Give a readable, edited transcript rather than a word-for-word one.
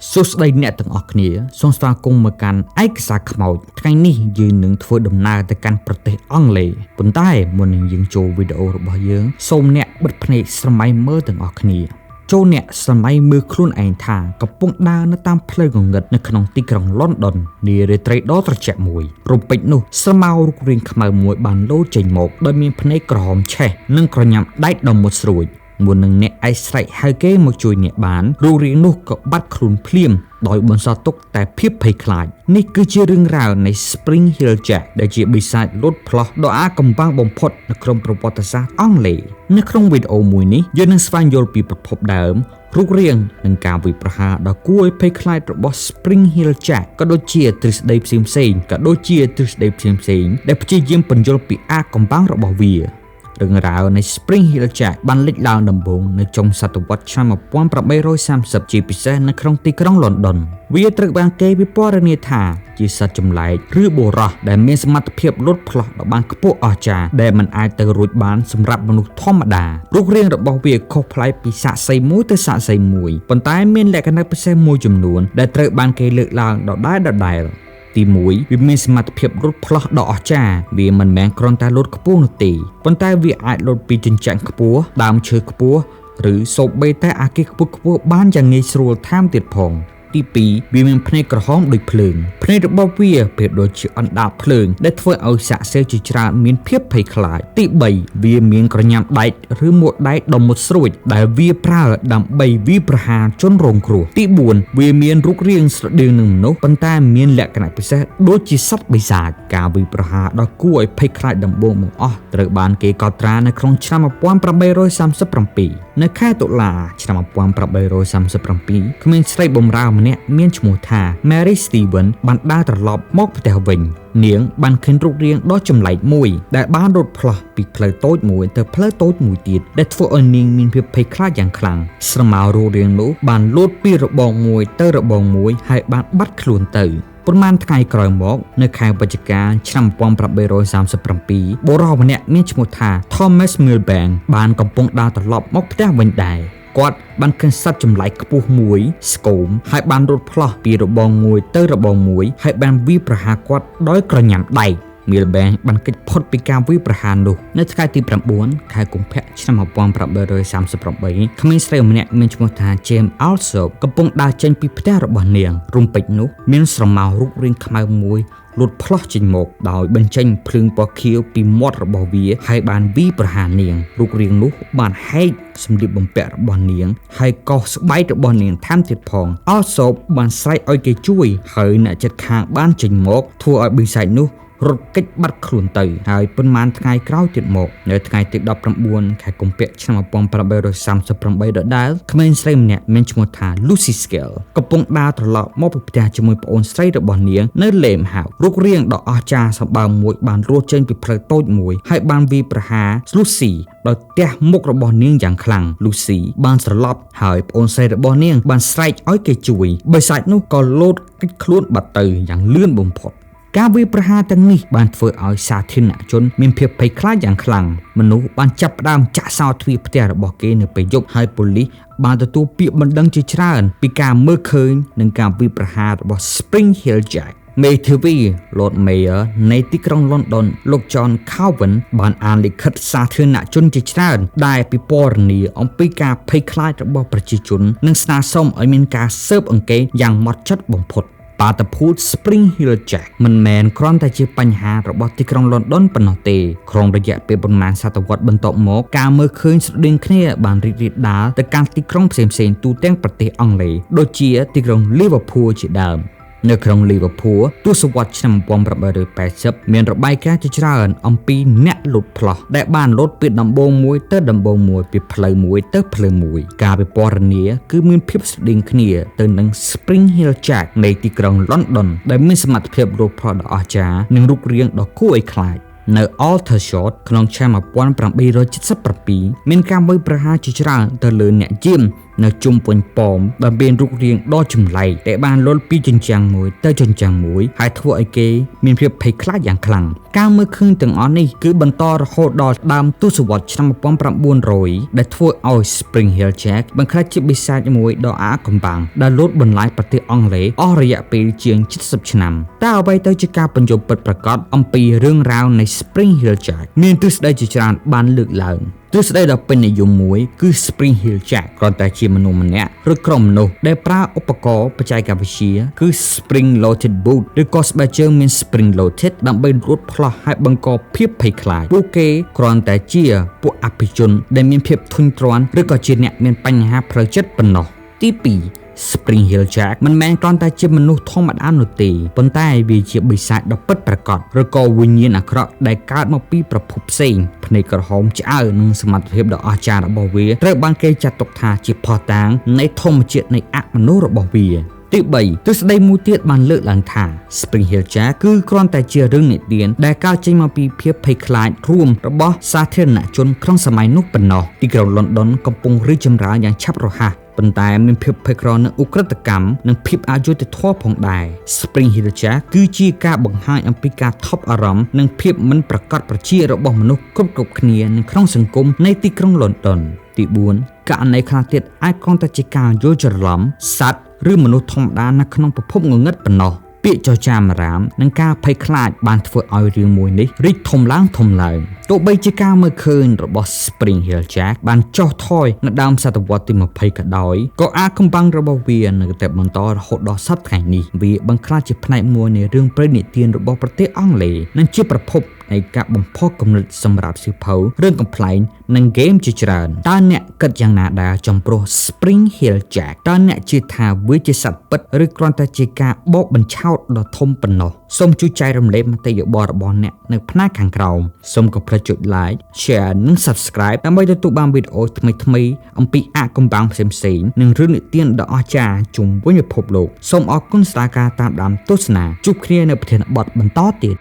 សួស្តីអ្នកទាំងអស់គ្នាសូមស្វាគមន៍មកកាន់ឯកសារខ្មោចថ្ងៃនេះយើងនឹងធ្វើដំណើរទៅកាន់ប្រទេសអង់គ្លេសប៉ុន្តែមុននឹងយើងចូលវីដេអូរបស់យើងសូមអ្នកបិទភ្នែកស្រមៃមើលទាំងអស់គ្នាចូលអ្នកស្រមៃមើលខ្លួនឯងថាកំពុងដើរនៅតាមផ្លូវងងឹតនៅក្នុងទីក្រុង London នារាត្រីដ៏ត្រជាក់មួយរំពេចនោះស្រមោលរូបរាងខ្មៅមួយបានលោតចេញមកដោយមានភ្នែកក្រហមឆេះនិងក្រញាំដែកដ៏មុតស្រួយមុននឹងអ្នកឯស្រែកហៅគេមកជួយអ្នកបានរូបរាងនោះក៏បាត់ខ្លួនភ្លាមដោយបន្សល់ទុកតែភាពភ័យខ្លាចនេះគឺជារឿងរ៉ាវនៃ Spring Hill Jack ដែលជាបិសាចលោតផ្លោះដ៏អាថ៌កំបាំងបំផុតនៅក្នុងប្រវត្តិសាស្ត្រអង់គ្លេសនៅក្នុងវីដេអូមួយនេះយើងនឹងស្វែងយល់ពីប្រភពដើមរូបរាងនិងការវិប្រហាដ៏គួរឲ្យភ័យខ្លាចរបស់ Spring Hill Jack ក៏ដូចជាទ្រឹស្ដីផ្សេងៗដែលព្យាយាមពន្យល់ពីអាថ៌កំបាំងរបស់វារឿងរ៉ាវនៃ Spring Hill Jack បានលេចឡើងដំបូងនៅចុងសតវត្សឆ្នាំ1830ជាពិសេសនៅក្នុងទីក្រុង London វាត្រូវបានគេពិពណ៌នាថាជាសត្វចម្លែកឬបុរសដែលមានសមត្ថភាពលោតផ្លោះដ៏បានខ្ពស់អស្ចារ្យដែលមិនអាចទៅរួចបានសម្រាប់មនុស្សធម្មតារូបរាងរបស់វាខុសប្លែកពីសាក្សីមួយទៅសាក្សីមួយប៉ុន្តែមានលក្ខណៈពិសេសមួយចំនួនដែលត្រូវបានគេលើកឡើងដដែលទី1វាមានសមត្ថភាពលោតផ្លោះដ៏អស្ចារ្យវាមិនមែនគ្រាន់តែលោតខ្ពស់នោះទេប៉ុន្តែវាអាចលោតពីជញ្ជាំងខ្ពស់ដើមឈើខ្ពស់ឬសូម្បីតែអាគារខ្ពស់បានយ៉ាងងាយស្រួលថែមទៀតផងទី2វាមានភ្នែកក្រហមដូចភ្លើងភ្នែករបស់វាប្រៀបដូចជាអណ្ដាតភ្លើងដែលធ្វើឲ្យសាក្សីជាច្រើនមានភាពភ័យខ្លាចទី3វាមានក្រញាំដែកឬមួកដែកដ៏មុតស្រួចដែលវាប្រើដើម្បីវាយប្រហារជនរងគ្រោះទី4វាមានរូបរាងស្រដៀងនឹងមនុស្សប៉ុន្តែមានលក្ខណៈពិសេសដូចជាសត្វបិសាចការវាយប្រហារដ៏គួរឲ្យភ័យខ្លាចដំបូងបង្អស់ត្រូវបានគេកត់ត្រានៅក្នុងឆ្នាំ1837នៅខែតុលាឆ្នាំ1837ក្មេងស្រីបម្រើម្នាក់មានឈ្មោះថា Mary Steven បានដើរត្រឡប់មកផ្ទះវិញនាងបានឃើញរូបរាងដ៏ចម្លែកមួយដែលបានរត់ផ្លោះពីផ្លូវតូចមួយទៅផ្លូវតូចមួយទៀតដែលធ្វើឲ្យនាងមានភាពភ័យខ្លាចយ៉ាងខ្លាំងស្រមោលរូបរាងនោះបានលោតពីរបងមួយទៅរបងមួយហើយបានបាត់ខ្លួនទៅប៉ុន្មានថ្ងៃក្រោយមកនៅខែវិច្ឆិកាឆ្នាំ1837បុរសម្នាក់មានឈ្មោះថា Thomas Milbank បានកំពុងដើរត្រឡប់មកផ្ទះវិញដែរគាត់បានឃើញសត្វចម្លែកខ្ពស់មួយស្គមហើយបានរត់ផ្លោះពីរបងមួយទៅរបងមួយហើយបានវាយប្រហារគាត់ដោយក្រញាំដែកMilbank បានគេចផុតពីការវាយប្រហារនោះនៅថ្ងៃទី9ខែកុម្ភៈឆ្នាំ1838ក្មេងស្រីម្នាក់មានឈ្មោះថា James Alsop កំពុងដើរចេញពីផ្ទះរបស់នាងរំពេចនោះមានស្រមោលរូបរាងខ្មៅមួយលូតផ្លោះចេញមកដោយបញ្ចេញភ្លើងពណ៌ខៀវពីមាត់របស់វាហើយបានវាយប្រហារនាងរូបរាងនោះបានហែកសម្លៀកបំពាក់របស់នាងហើយកោសស្បែករបស់នាងថែមទៀតផងអល់សូបបានស្រែកឲ្យគេជួយហើយអ្នកជិតខាងបានចេញមកធ្វើឲ្យបិសាចនោះរត់គេចបាត់ខ្លួនទៅហើយប៉ុន្មានថ្ងៃក្រោយទៀតមកនៅថ្ងៃទី19ខែកុម្ភៈឆ្នាំ1838ដដែលក្មេងស្រីម្នាក់មានឈ្មោះថា Lucy Scale កំពុងដើរត្រឡប់មកពីផ្ទះជាមួយប្អូនស្រីរបស់នាងនៅ Lame House រូបរាងដ៏អស្ចារ្យសម្បើមមួយបានរត់ចេញពីផ្លូវតូចមួយហើយបានវាយប្រហារ Lucy ដោយទះមុខរបស់នាងយ៉ាងខ្លាំង Lucy បានស្រឡប់ហើយប្អូនស្រីរបស់នាងបានស្រែកឲ្យគេជួយបិសាចនោះក៏លោតគេចខ្លួនបាត់ទៅយ៉ាងលឿនបំផុតការវាយប្រហារទាំងនេះបានធ្វើឲ្យសាធារណជនមានភាពភ័យខ្លាចយ៉ាងខ្លាំងមនុស្សបានចាប់ផ្ដើមចាក់សោទ្វារផ្ទះរបស់គេនៅពេលយប់ហើយប៉ូលីសបានទទួលពាក្យបណ្ដឹងជាច្រើនពីការមើលឃើញនិងការវាយប្រហាររបស់ Spring Hill Jack មេធាវី Lord Mayor នៃទីក្រុង London លោក John Cowan បានអានលិខិតសាធារណជនជាច្រើនដែលពិពណ៌នាអំពីការភ័យខ្លាចរបស់ប្រជាជននិងស្នើសុំឲ្យមានការស៊ើបអង្កេតយ៉ាងហ្មត់ចត់បំផុតបាតុភូត Spring Hill Jack មិនមែនគ្រាន់តែជាបញ្ហារបស់ទីក្រុង London ប៉ុណ្ណោះទេក្នុងរយៈពេលប៉ុន្មានសតវត្សបន្ទាប់មកការមើលឃើញស្រដៀងគ្នាបានរីករាលដាលទៅកាន់ទីក្រុងផ្សេងៗទូទាំងប្រទេសអង់គ្លេសដូចជាទីក្រុង Liverpool ជាដើមនៅក្នុង Liverpool ទសវត្សរ៍ឆ្នាំ1880មានរបាយការណ៍ជាច្រើនអំពីអ្នកលូតផ្លោះដែលបានលូតពីដំបូងមួយទៅដំបូងមួយពីផ្លូវមួយទៅផ្លូវមួយការពិពណ៌នាគឺមានភាពស្រដៀងគ្នាទៅនឹង Spring Hill Jack នៃទីក្រុង London ដែលមានសមត្ថភាពលូតផ្លោះដ៏អស្ចារ្យនិងរូបរាងដ៏គួរឲ្យខ្លាចនៅ Aldershot ក្នុងឆ្នាំ1877មានការវាយប្រហារជាច្រើនទៅលើអ្នកយាម នៅជុំវិញប៉មដែលមានរូបរាងដ៏ចម្លែកដែលបានលុលពីជញ្ជាំងមួយទៅជញ្ជាំងមួយហើយធ្វើឲ្យគេមានភាពភ័យខ្លាចយ៉ាងខ្លាំងការមើលឃើញទាំងអស់នេះគឺបន្តរហូតដល់ដើមទសវត្សរ៍ឆ្នាំ1900ដែលធ្វើឲ្យ Spring Hill Jack បានក្លាយជាបិសាចមួយដ៏អាថ៌កំបាំងដែលលូតបន្លាយប្រទេសអង់គ្លេសអស់រយៈពេលជាង70ឆ្នាំតើអ្វីទៅជាការបញ្យល់ពិតប្រាកដអំពីរឿងរ៉ាវនៃ Spring Hill Jack មានទ្រឹស្ដីជាច្រើនបានលើកឡើងទ្រឹស្ដីដ៏ពេញនិយមមួយគឺ Spring Hill Jack គ្រាន់តែជាមនុស្សម្នាក់ឬក្រុមមនុស្សដែលប្រើឧបករណ៍បច្ចេកវិទ្យាគឺ Spring Loaded Boot ឬក៏ស្បែកជើងមាន Spring Loaded ដើម្បីលូតផ្លោះហើយបង្កភាពភ័យខ្លាចពួកគេគ្រាន់តែជាពួកអភិជនដែលមានភាពធុញទ្រាន់ឬក៏ជាអ្នកមានបញ្ហាផ្លូវចិត្តប៉ុណ្ណោះទី2 Spring Hill Jack មិនមែនគ្រាន់តែជាមនុស្សធម្មតានោះទេប៉ុន្តែវាជាបិសាចដ៏ពិតប្រាកដឬក៏វិញ្ញាណអាក្រក់ដែលកើតមកពីប្រភពផ្សេងភ្នែកក្រហមឆ្អៅនិងសមត្ថភាពដ៏អស្ចារ្យរបស់វាត្រូវបានគេចាត់ទុកថាជាភស្តុតាងនៃធម្មជាតិនៃអមនុស្សរបស់វាទី3ទស្សនៈមួយទៀតបានលើកឡើងថា Spring Hill Jack គឺគ្រាន់តែជារឿងនិទានដែលកើតចេញមកពីភាពភ័យខ្លាចរួមរបស់សាធារណជនក្នុងសម័យនោះប៉ុណ្ណោះទីក្រុង London កំពុងរីកចម្រើនយ៉ាងឆាប់រហ័សប៉ុន្តែមានភាពភ័យខ្លាចនឹងឧក្រិដ្ឋកម្មនិងភាពអយុត្តិធម៌ផងដែរ Spring Hill Jack គឺជាការបង្ហាញអំពីការថប់អារម្មណ៍និងភាពមិនប្រកបប្រជារបស់មនុស្សគ្រប់គ្នានៅក្នុងសង្គមនៃទីក្រុង London ទី4ករណីខ្លះទៀតអាចគ្រាន់តែជាការយល់ច្រឡំសត្វឬមនុស្សធម្មតានៅក្នុងពិភពងងឹតប៉ុណ្ណោះពាក្យចចាមអារាមនិងការភ័យខ្លាចបានធ្វើឲ្យរឿងមួយនេះរីកធំឡើងទោះបីជាការមើលឃើញរបស់ Spring Hill Jack បានចុះថយនៅដើមសតវត្សទី20ក៏ដោយក៏អាចកំបាំងរបស់វានៅតែបន្តរហូតដល់សប្តាហ៍នេះវាបានក្លាយជាផ្នែកមួយនៃរឿងព្រេងនិទានរបស់ប្រទេសអង់គ្លេសនិងជាប្រភពនៃការបំផុសគំនិតសម្រាប់សៀវភៅរឿងកំប្លែងនិងហ្គេមជាច្រើនតើអ្នកគិតយ៉ាងណាដែរចំពោះ Spring Hill Jack តើអ្នកជឿថាវាជាសត្វពិតឬគ្រាន់តែជាការបោកបញ្ឆោតដ៏ធំប៉ុណ្ណោះសូមជួយចែករំលែកមតិយោបល់របស់អ្នកនៅផ្នែកខាងក្រោមសូមកុំភ្លេចចុច like share និង subscribe ដើម្បីទទួលបានវីដេអូថ្មីៗអំពីអាថ៌កំបាំងផ្សេងៗនិងរឿងនិទានដ៏អស្ចារ្យជុំវិញពិភពលោកសូមអរគុណស្តាការតាមដានទស្សនាជួបគ្នានៅប្រធានបទបន្តទៀត